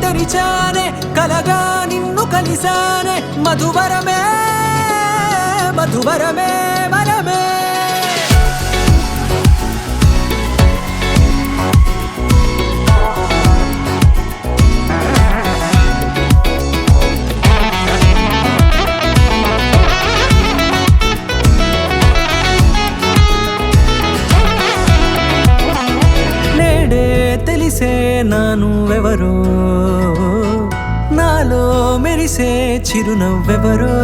తెరిచానే కలగా నిన్ను కలిసానే మధువరమే మధువరమే వరమే తెలిసే నానువెవరో నాలో మెరిసే చిరునవ్వెవరో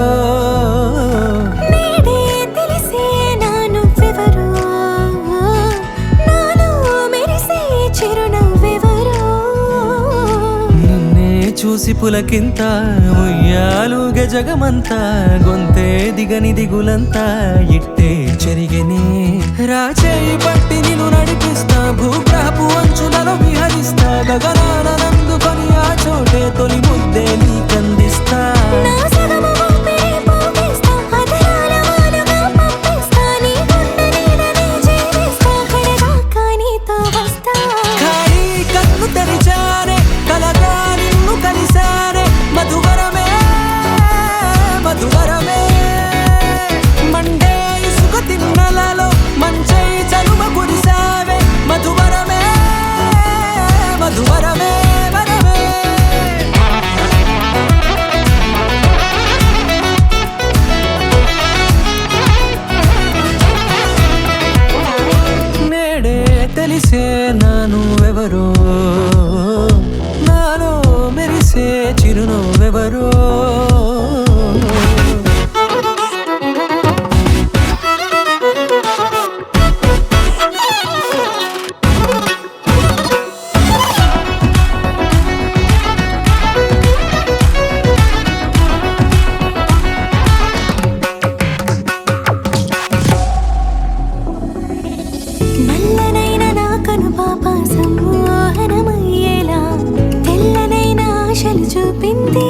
నేడే తెలిసే నానువెవరో నాలో మెరిసే చిరునవ్వెవరో నిన్నే చూసి పులకింత ఉయ్యాలుగే జగమంతా గొంతే దిగని దిగులంతా ఇట్టే చెరిగెనే రాచేయి పట్టి నిన్ను నడిపిస్తా భూగ్రహపు అంచులలో విహరిస్తా గగనాన నందుకొని ఆ చోటే తొలి ముద్దే నీకందిస్తా నా సగము ఊపిరి పోగేస్తా అదరాల వానగా పంపిస్తా నీ గుండె నీడనే జీవిస్తా కడదాకా నీతో వస్తా ఖాళీ కన్ను తెరిచానే కలగా నిన్ను కలిసానే మధువరమే మధువరమే మండే ఇసుక తిన్నలలో మంచై చలువ కురిసావే మధువరమే మధువరమే వరమే నేడే తెలిసే నానువెవరో నాలో మెరిసే చిరునవ్వెవరో నల్లనైన నా కనుపాప సమ్మోహనమయ్యేలా తెల్లనైన ఆశలు చూపింది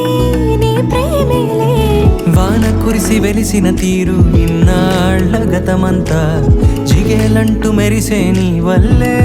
నీ ప్రేమేలే వాన కురిసి వెలిసిన తీరు ఇన్నాళ్ల గతమంతా జిగేలంటూ మెరిసే నీ వల్లే